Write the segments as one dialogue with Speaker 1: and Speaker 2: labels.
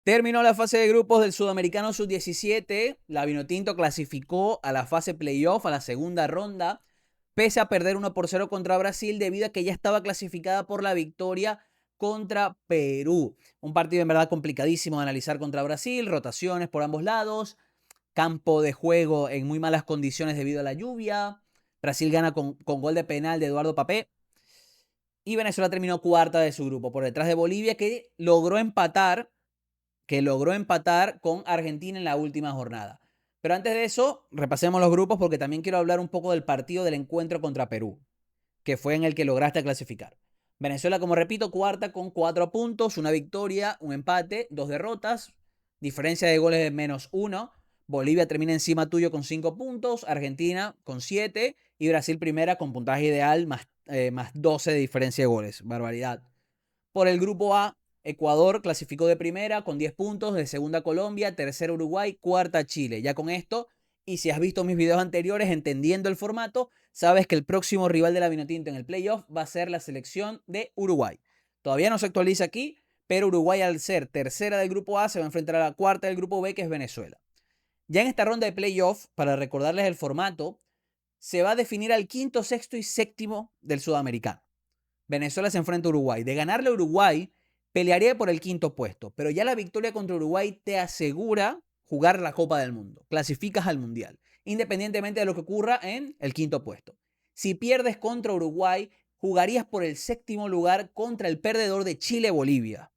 Speaker 1: Terminó la fase de grupos del Sudamericano Sub-17. La Vinotinto clasificó a la fase playoff, a la segunda ronda, pese a perder 1-0 contra Brasil, debido a que ya estaba clasificada por la victoria contra Perú. Un partido en verdad complicadísimo de analizar contra Brasil, rotaciones por ambos lados, campo de juego en muy malas condiciones debido a la lluvia. Brasil gana con gol de penal de Eduardo Papé. Y Venezuela terminó cuarta de su grupo, por detrás de Bolivia, que logró empatar con Argentina en la última jornada. Pero antes de eso, repasemos los grupos porque también quiero hablar un poco del partido del encuentro contra Perú, que fue en el que lograste clasificar. Venezuela, como repito, cuarta con 4 puntos, una victoria, un empate, 2 derrotas, diferencia de goles de -1. Bolivia termina encima tuyo con 5 puntos, Argentina con 7 y Brasil primera con puntaje ideal más 12 de diferencia de goles. Barbaridad. Por el grupo A, Ecuador clasificó de primera con 10 puntos, de segunda Colombia, tercera Uruguay, cuarta Chile. Ya con esto, y si has visto mis videos anteriores entendiendo el formato, sabes que el próximo rival de la Vinotinto en el playoff va a ser la selección de Uruguay. Todavía no se actualiza aquí, pero Uruguay, al ser tercera del grupo A, se va a enfrentar a la cuarta del grupo B, que es Venezuela. Ya en esta ronda de playoff, para recordarles el formato, se va a definir al quinto, sexto y séptimo del sudamericano. Venezuela se enfrenta a Uruguay. De ganarle a Uruguay, pelearía por el quinto puesto, pero ya la victoria contra Uruguay te asegura jugar la Copa del Mundo. Clasificas al Mundial, independientemente de lo que ocurra en el quinto puesto. Si pierdes contra Uruguay, jugarías por el séptimo lugar contra el perdedor de Chile-Bolivia.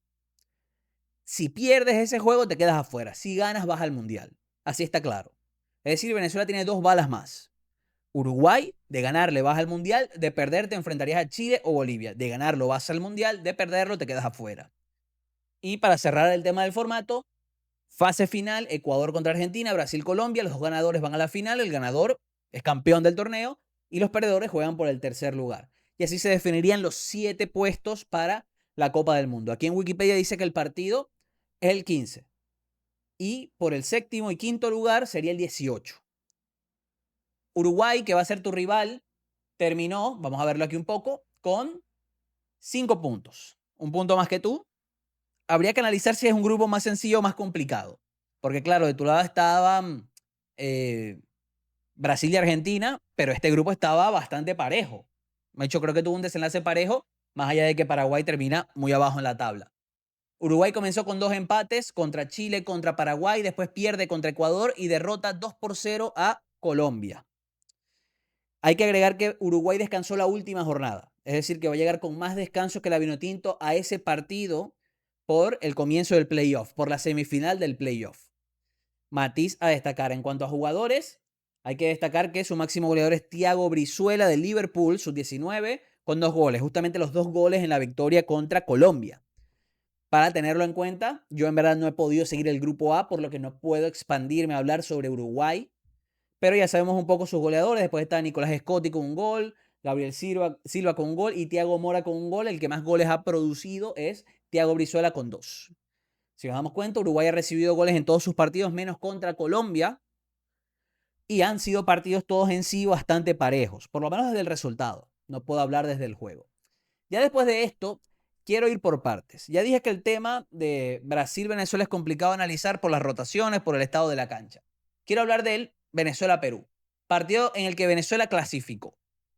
Speaker 1: Si pierdes ese juego, te quedas afuera. Si ganas, vas al Mundial. Así está claro. Es decir, Venezuela tiene 2 balas más. Uruguay, de ganarle vas al Mundial, de perder te enfrentarías a Chile o Bolivia. De ganarlo vas al Mundial, de perderlo te quedas afuera. Y para cerrar el tema del formato, fase final, Ecuador contra Argentina, Brasil-Colombia, los dos ganadores van a la final, el ganador es campeón del torneo y los perdedores juegan por el tercer lugar. Y así se definirían los 7 puestos para la Copa del Mundo. Aquí en Wikipedia dice que el partido es el 15 y por el séptimo y quinto lugar sería el 18. Uruguay, que va a ser tu rival, terminó, vamos a verlo aquí un poco, con 5 puntos. Un punto más que tú. Habría que analizar si es un grupo más sencillo o más complicado. Porque claro, de tu lado estaban eh, Brasil y Argentina, pero este grupo estaba bastante parejo. De hecho, creo que tuvo un desenlace parejo, más allá de que Paraguay termina muy abajo en la tabla. Uruguay comenzó con 2 empates contra Chile, contra Paraguay, después pierde contra Ecuador y derrota 2-0 a Colombia. Hay que agregar que Uruguay descansó la última jornada, es decir, que va a llegar con más descanso que la Vinotinto a ese partido por el comienzo del playoff, por la semifinal del playoff. Matiz a destacar en cuanto a jugadores, hay que destacar que su máximo goleador es Thiago Brizuela del Liverpool, sub-19, con 2 goles, justamente los 2 goles en la victoria contra Colombia. Para tenerlo en cuenta, yo en verdad no he podido seguir el grupo A, por lo que no puedo expandirme a hablar sobre Uruguay, pero ya sabemos un poco sus goleadores. Después está Nicolás Scotti con un gol, Gabriel Silva con un gol y Thiago Mora con un gol. El que más goles ha producido es Thiago Brizuela con 2. Si nos damos cuenta, Uruguay ha recibido goles en todos sus partidos, menos contra Colombia, y han sido partidos todos en sí bastante parejos, por lo menos desde el resultado. No puedo hablar desde el juego. Ya después de esto, quiero ir por partes. Ya dije que el tema de Brasil-Venezuela es complicado de analizar por las rotaciones, por el estado de la cancha. Quiero hablar del Venezuela-Perú, partido en el que Venezuela clasificó.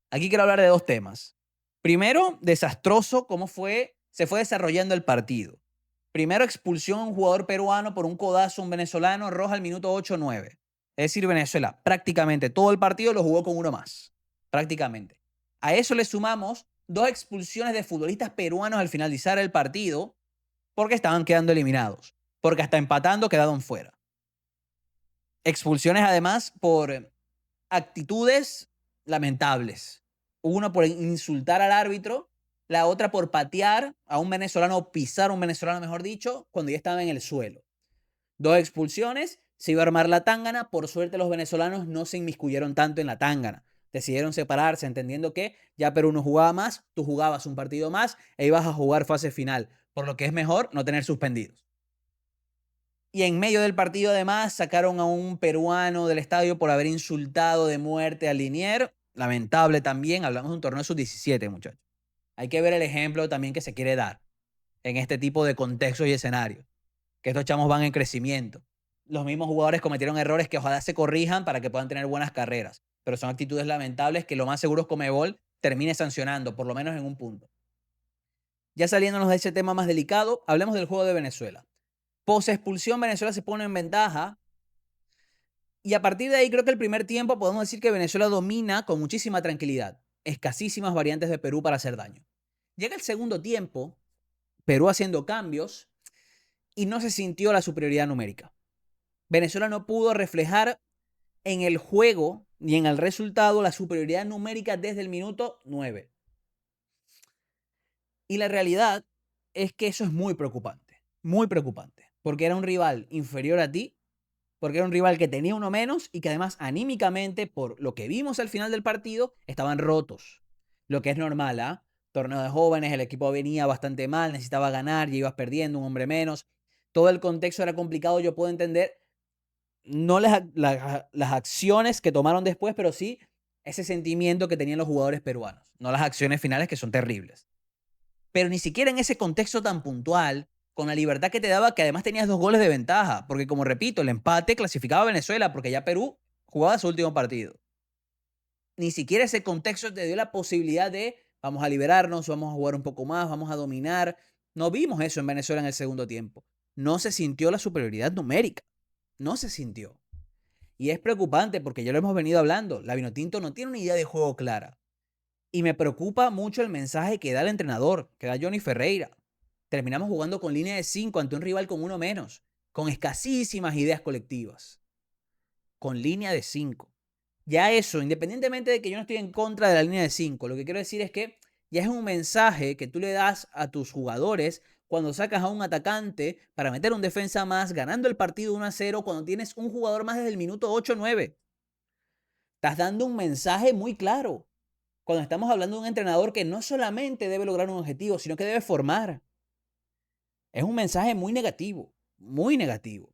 Speaker 1: Aquí quiero hablar de 2 temas. Primero, desastroso cómo se fue desarrollando el partido. Primero, expulsión a un jugador peruano por un codazo a un venezolano, roja al minuto 8-9. Es decir, Venezuela prácticamente todo el partido lo jugó con uno más. Prácticamente. A eso le sumamos 2 expulsiones de futbolistas peruanos al finalizar el partido porque estaban quedando eliminados. Porque hasta empatando quedaron fuera. Expulsiones además por actitudes lamentables. Una por insultar al árbitro, la otra por patear a un venezolano, o pisar a un venezolano, mejor dicho, cuando ya estaba en el suelo. 2 expulsiones, se iba a armar la tángana. Por suerte los venezolanos no se inmiscuyeron tanto en la tángana. Decidieron separarse, entendiendo que ya Perú no jugaba más, tú jugabas un partido más e ibas a jugar fase final, por lo que es mejor no tener suspendidos. Y en medio del partido, además, sacaron a un peruano del estadio por haber insultado de muerte al Linier. Lamentable también. Hablamos de un torneo sub-17, muchachos. Hay que ver el ejemplo también que se quiere dar en este tipo de contextos y escenarios. que estos chamos van en crecimiento. Los mismos jugadores cometieron errores que ojalá se corrijan para que puedan tener buenas carreras, pero son actitudes lamentables que lo más seguro es Conmebol termine sancionando, por lo menos en un punto. Ya saliéndonos de ese tema más delicado, hablemos del juego de Venezuela. Post expulsión, Venezuela se pone en ventaja. Y a partir de ahí, creo que el primer tiempo podemos decir que Venezuela domina con muchísima tranquilidad. Escasísimas variantes de Perú para hacer daño. Llega el segundo tiempo, Perú haciendo cambios y no se sintió la superioridad numérica. Venezuela no pudo reflejar en el juego ni en el resultado la superioridad numérica desde el minuto 9. Y la realidad es que eso es muy preocupante, porque era un rival inferior a ti, porque era un rival que tenía uno menos y que además anímicamente, por lo que vimos al final del partido, estaban rotos. Lo que es normal, ¿ah? Torneo de jóvenes, el equipo venía bastante mal, necesitaba ganar, ya ibas perdiendo, un hombre menos. Todo el contexto era complicado, yo puedo entender, no las acciones que tomaron después, pero sí ese sentimiento que tenían los jugadores peruanos, no las acciones finales que son terribles. Pero ni siquiera en ese contexto tan puntual, con la libertad que te daba, que además tenías 2 goles de ventaja, porque como repito, el empate clasificaba a Venezuela, porque ya Perú jugaba su último partido. Ni siquiera ese contexto te dio la posibilidad de vamos a liberarnos, vamos a jugar un poco más, vamos a dominar. No vimos eso en Venezuela en el segundo tiempo. No se sintió la superioridad numérica. No se sintió. Y es preocupante porque ya lo hemos venido hablando. La Vinotinto no tiene una idea de juego clara. Y me preocupa mucho el mensaje que da el entrenador, que da Johnny Ferreira. Terminamos jugando con línea de 5 ante un rival con uno menos, con escasísimas ideas colectivas. Con línea de 5. Ya eso, independientemente de que yo no estoy en contra de la línea de 5, lo que quiero decir es que ya es un mensaje que tú le das a tus jugadores cuando sacas a un atacante para meter un defensa más, ganando el partido 1-0 cuando tienes un jugador más desde el minuto 8-9. Estás dando un mensaje muy claro. Cuando estamos hablando de un entrenador que no solamente debe lograr un objetivo, sino que debe formar. Es un mensaje muy negativo, muy negativo.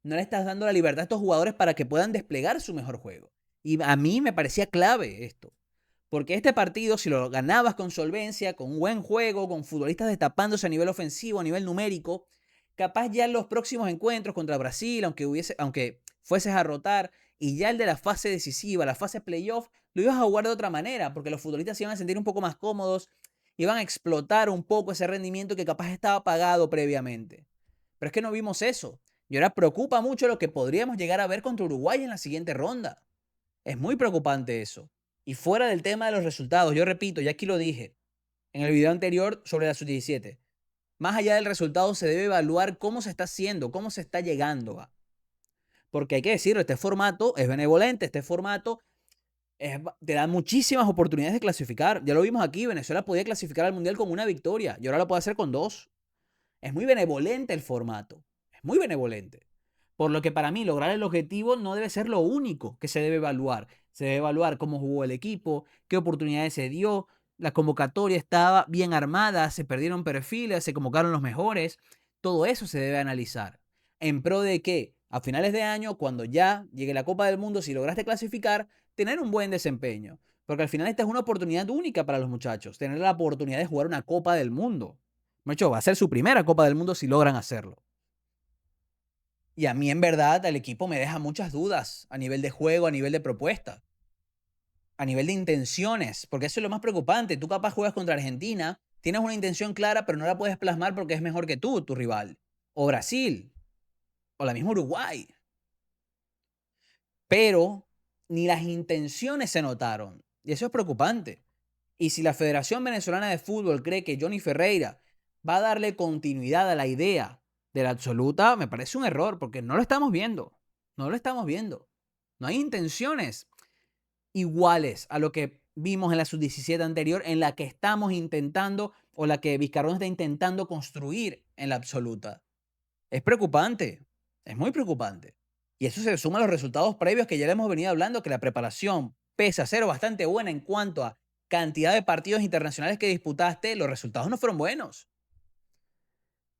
Speaker 1: No le estás dando la libertad a estos jugadores para que puedan desplegar su mejor juego. Y a mí me parecía clave esto. Porque este partido, si lo ganabas con solvencia, con un buen juego, con futbolistas destapándose a nivel ofensivo, a nivel numérico, capaz ya en los próximos encuentros contra Brasil, aunque fueses a rotar, y ya el de la fase decisiva, la fase playoff, lo ibas a jugar de otra manera, porque los futbolistas se iban a sentir un poco más cómodos, iban a explotar un poco ese rendimiento que capaz estaba apagado previamente. Pero es que no vimos eso. Y ahora preocupa mucho lo que podríamos llegar a ver contra Uruguay en la siguiente ronda. Es muy preocupante eso. Y fuera del tema de los resultados, yo repito, ya aquí lo dije en el video anterior sobre la sub-17. Más allá del resultado se debe evaluar cómo se está haciendo, cómo se está llegando. Porque hay que decirlo, este formato es benevolente, este formato te da muchísimas oportunidades de clasificar. Ya lo vimos aquí, Venezuela podía clasificar al Mundial con una victoria y ahora lo puede hacer con 2. Es muy benevolente el formato, es muy benevolente. Por lo que para mí lograr el objetivo no debe ser lo único que se debe evaluar. Se debe evaluar cómo jugó el equipo, qué oportunidades se dio, la convocatoria estaba bien armada, se perdieron perfiles, se convocaron los mejores. Todo eso se debe analizar. ¿En pro de que a finales de año, cuando ya llegue la Copa del Mundo, si lograste clasificar, tener un buen desempeño? Porque al final esta es una oportunidad única para los muchachos, tener la oportunidad de jugar una Copa del Mundo. De hecho, va a ser su primera Copa del Mundo si logran hacerlo. Y a mí, en verdad, el equipo me deja muchas dudas a nivel de juego, a nivel de propuesta, a nivel de intenciones, porque eso es lo más preocupante. Tú capaz juegas contra Argentina, tienes una intención clara, pero no la puedes plasmar porque es mejor que tú, tu rival. O Brasil, o la misma Uruguay. Pero ni las intenciones se notaron. Y eso es preocupante. Y si la Federación Venezolana de Fútbol cree que Johnny Ferreira va a darle continuidad a la idea de la absoluta, me parece un error, porque no lo estamos viendo. No lo estamos viendo. No hay intenciones iguales a lo que vimos en la sub-17 anterior, en la que estamos intentando, o la que Vizcarrón está intentando construir en la absoluta. Es preocupante. Es muy preocupante. Y eso se suma a los resultados previos que ya le hemos venido hablando, que la preparación, pese a ser bastante buena en cuanto a cantidad de partidos internacionales que disputaste, los resultados no fueron buenos.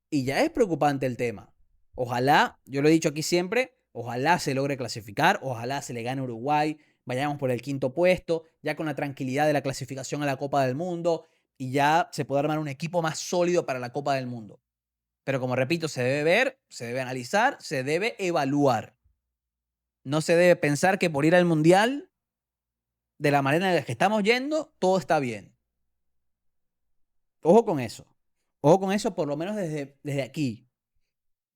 Speaker 1: Y ya es preocupante el tema. Ojalá, yo lo he dicho aquí siempre, ojalá se logre clasificar, ojalá se le gane a Uruguay, vayamos por el quinto puesto, ya con la tranquilidad de la clasificación a la Copa del Mundo y ya se pueda armar un equipo más sólido para la Copa del Mundo. Pero como repito, se debe ver, se debe analizar, se debe evaluar. No se debe pensar que por ir al mundial, de la manera en la que estamos yendo, todo está bien. Ojo con eso. Ojo con eso, por lo menos desde aquí.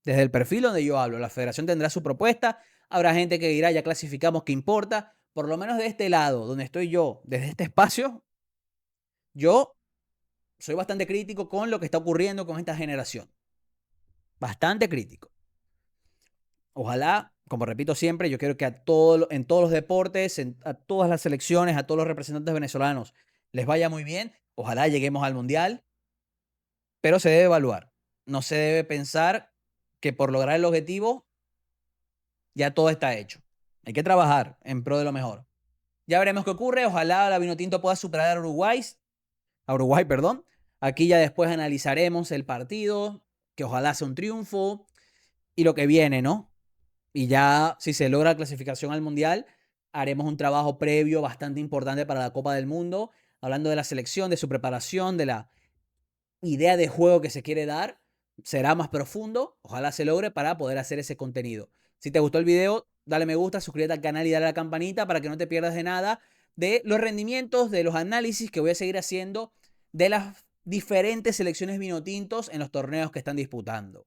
Speaker 1: Desde el perfil donde yo hablo. La federación tendrá su propuesta. Habrá gente que dirá, ya clasificamos, ¿qué importa? Por lo menos de este lado, donde estoy yo, desde este espacio, yo soy bastante crítico con lo que está ocurriendo con esta generación. Bastante crítico. Ojalá, como repito siempre, yo quiero que en todos los deportes, a todas las selecciones, a todos los representantes venezolanos les vaya muy bien. Ojalá lleguemos al mundial, pero se debe evaluar. No se debe pensar que por lograr el objetivo ya todo está hecho. Hay que trabajar en pro de lo mejor. Ya veremos qué ocurre. Ojalá la Vinotinto pueda superar a Uruguay, perdón. Aquí ya después analizaremos el partido, que ojalá sea un triunfo y lo que viene, ¿no? Y ya, si se logra la clasificación al Mundial, haremos un trabajo previo bastante importante para la Copa del Mundo, hablando de la selección, de su preparación, de la idea de juego que se quiere dar. Será más profundo, ojalá se logre para poder hacer ese contenido. Si te gustó el video, dale me gusta, suscríbete al canal y dale a la campanita para que no te pierdas de nada de los rendimientos, de los análisis que voy a seguir haciendo de las diferentes selecciones vinotintos en los torneos que están disputando.